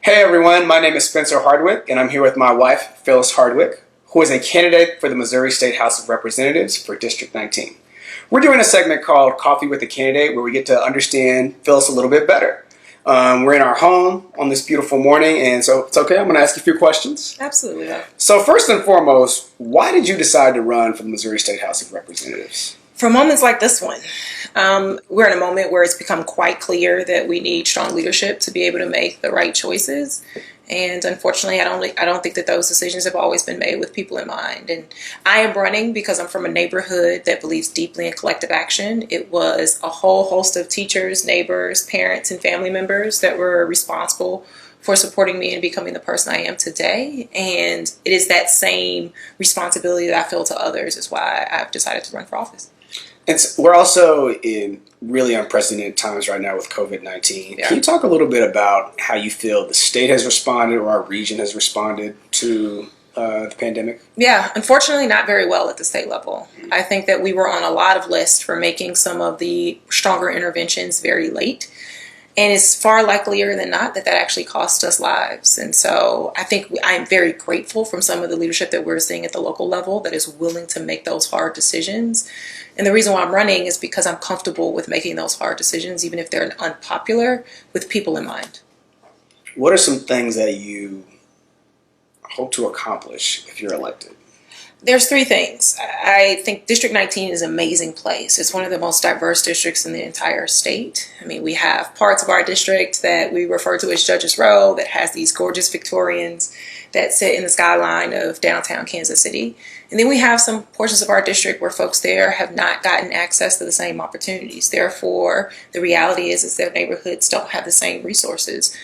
Hey everyone, my name is Spencer Hardwick, and I'm here with my wife, Phyllis Hardwick, who is a candidate for the Missouri State House of Representatives for District 19. We're doing a segment called Coffee with a Candidate where we get to understand Phyllis a little bit better. We're in our home on this beautiful morning, and so it's okay, I'm going to ask you a few questions. Absolutely. So first and foremost, why did you decide to run for the Missouri State House of Representatives? For moments like this one, we're in a moment where it's become quite clear that we need strong leadership to be able to make the right choices. And unfortunately, I don't think that those decisions have always been made with people in mind. And I am running because I'm from a neighborhood that believes deeply in collective action. It was a whole host of teachers, neighbors, parents, and family members that were responsible for supporting me and becoming the person I am today. And it is that same responsibility that I feel to others is why I've decided to run for office. We're also in really unprecedented times right now with COVID-19. Yeah. Can you talk a little bit about how you feel the state has responded or our region has responded to the pandemic? Yeah, unfortunately not very well at the state level. I think that we were on a lot of lists for making some of the stronger interventions very late. And it's far likelier than not that actually cost us lives. And so I think I'm very grateful from some of the leadership that we're seeing at the local level that is willing to make those hard decisions. And the reason why I'm running is because I'm comfortable with making those hard decisions, even if they're unpopular, with people in mind. What are some things that you hope to accomplish if you're elected? There's three things. I think District 19 is an amazing place. It's one of the most diverse districts in the entire state. I mean, we have parts of our district that we refer to as Judges Row that has these gorgeous Victorians that sit in the skyline of downtown Kansas City. And then we have some portions of our district where folks there have not gotten access to the same opportunities. Therefore, the reality is their neighborhoods don't have the same resources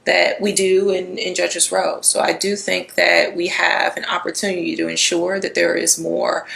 that we do in Judges Row. So I do think that we have an opportunity to ensure that there is more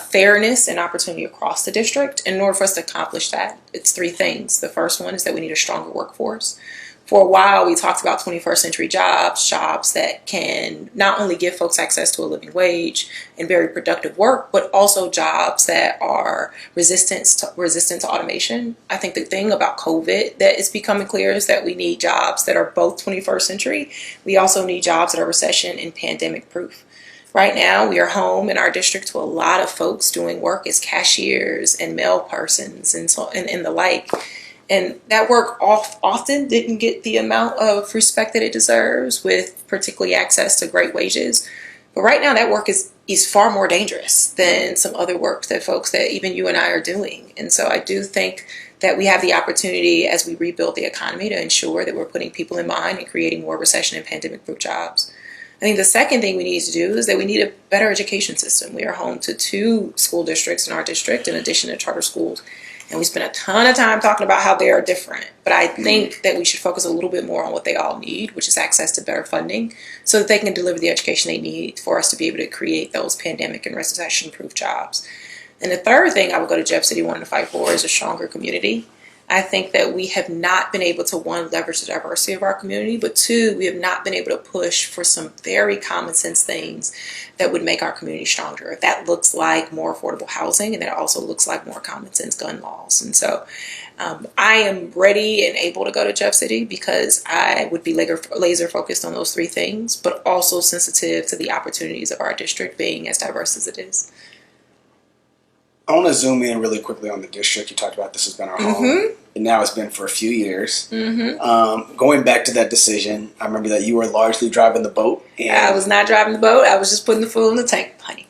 fairness and opportunity across the district. In order for us to accomplish that, it's three things. The first one is that we need a stronger workforce. For a while, we talked about 21st century jobs that can not only give folks access to a living wage and very productive work, but also jobs that are resistant to automation. I think the thing about COVID that is becoming clear is that we need jobs that are both 21st century. We also need jobs that are recession and pandemic proof. Right now, we are home in our district to a lot of folks doing work as cashiers and mail persons and the like. And that work often didn't get the amount of respect that it deserves, with particularly access to great wages. But right now that work is far more dangerous than some other work that folks that even you and I are doing. And so I do think that we have the opportunity as we rebuild the economy to ensure that we're putting people in mind and creating more recession and pandemic-proof jobs. I think the second thing we need to do is that we need a better education system. We are home to 2 school districts in our district in addition to charter schools. And we spend a ton of time talking about how they are different. But I think that we should focus a little bit more on what they all need, which is access to better funding, so that they can deliver the education they need for us to be able to create those pandemic and recession-proof jobs. And the third thing I would go to Jeff City wanting to fight for is a stronger community. I think that we have not been able to, one, leverage the diversity of our community, but two, we have not been able to push for some very common sense things that would make our community stronger. That looks like more affordable housing, and that also looks like more common sense gun laws. And so I am ready and able to go to Jeff City because I would be laser focused on those three things, but also sensitive to the opportunities of our district being as diverse as it is. I want to zoom in really quickly on the district. You talked about this has been our home, and now it's been for a few years. Going back to that decision, I remember that you were largely driving the boat. And I was not driving the boat. I was just putting the fuel in the tank, honey.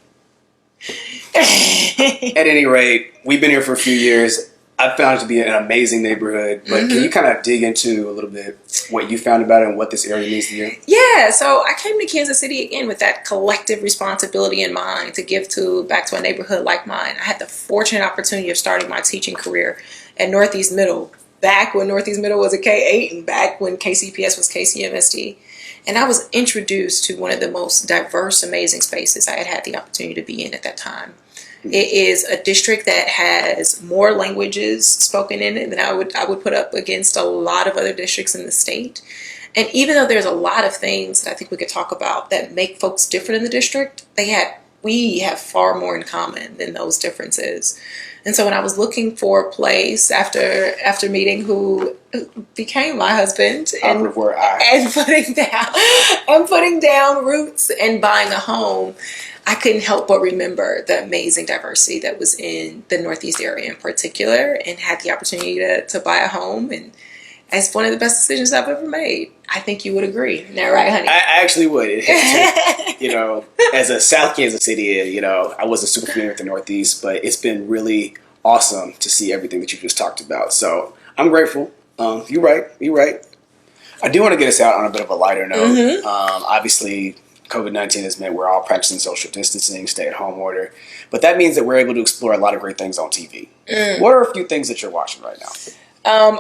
At any rate, we've been here for a few years. I found it to be an amazing neighborhood, but can you kind of dig into a little bit what you found about it and what this area needs to do? Yeah, so I came to Kansas City again with that collective responsibility in mind to give back to a neighborhood like mine. I had the fortunate opportunity of starting my teaching career at Northeast Middle, back when Northeast Middle was a K-8 and back when KCPS was KCMSD. And I was introduced to one of the most diverse, amazing spaces I had the opportunity to be in at that time. It is a district that has more languages spoken in it than I would put up against a lot of other districts in the state. And even though there's a lot of things that I think we could talk about that make folks different in the district, we we have far more in common than those differences. And so when I was looking for a place after meeting who became my husband and putting down roots and buying a home, I couldn't help but remember the amazing diversity that was in the Northeast area in particular, and had the opportunity to buy a home. And it's one of the best decisions I've ever made. I think you would agree. Isn't that right, honey? I actually would. As a South Kansas City, I wasn't super familiar with the Northeast, but it's been really awesome to see everything that you just talked about. So I'm grateful. You're right. I do want to get us out on a bit of a lighter note. Obviously, COVID-19 has meant we're all practicing social distancing, stay-at-home order, but that means that we're able to explore a lot of great things on TV. What are a few things that you're watching right now?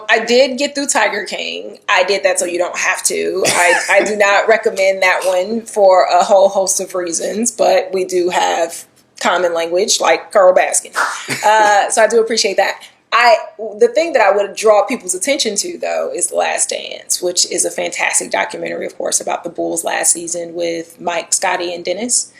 I did get through Tiger King. I did that so you don't have to. I do not recommend that one for a whole host of reasons, but we do have common language like Carl Baskin. So I do appreciate that. The thing that I would draw people's attention to, though, is The Last Dance, which is a fantastic documentary, of course, about the Bulls last season with Mike, Scotty, and Dennis.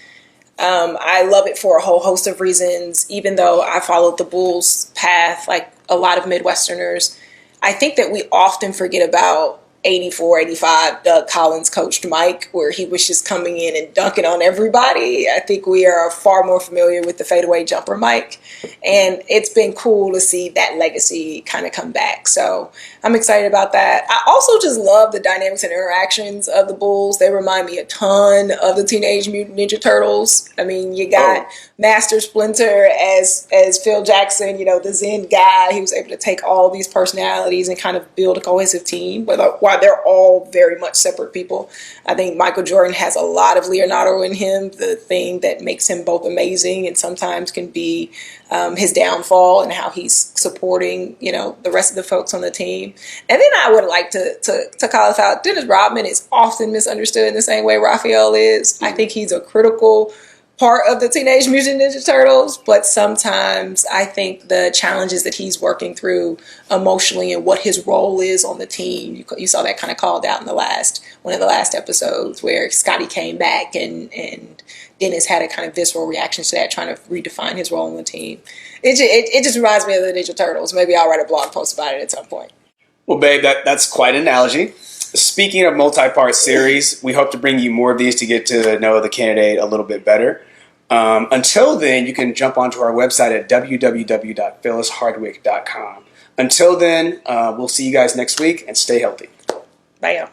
I love it for a whole host of reasons. Even though I followed the Bulls path like a lot of Midwesterners, I think that we often forget about 84, 85, Doug Collins coached Mike, where he was just coming in and dunking on everybody. I think we are far more familiar with the fadeaway jumper Mike, and it's been cool to see that legacy kind of come back. So I'm excited about that. I also just love the dynamics and interactions of the Bulls. They remind me a ton of the Teenage Mutant Ninja Turtles. I mean, you got Master Splinter as Phil Jackson, the Zen guy. He was able to take all these personalities and kind of build a cohesive team, while they're all very much separate people. I think Michael Jordan has a lot of Leonardo in him, the thing that makes him both amazing and sometimes can be his downfall, and how he's supporting, the rest of the folks on the team. And then I would like to call us out. Dennis Rodman is often misunderstood in the same way Raphael is. I think he's a critical part of the Teenage Mutant Ninja Turtles, but sometimes I think the challenges that he's working through emotionally and what his role is on the team, you saw that kind of called out in one of the last episodes, where Scotty came back and Dennis had a kind of visceral reaction to that, trying to redefine his role on the team. It just reminds me of the Ninja Turtles. Maybe I'll write a blog post about it at some point. Well, babe, that's quite an analogy. Speaking of multi-part series, we hope to bring you more of these to get to know the candidate a little bit better. Until then, you can jump onto our website at www.phylishardwick.com. Until then, we'll see you guys next week, and stay healthy. Bye, y'all.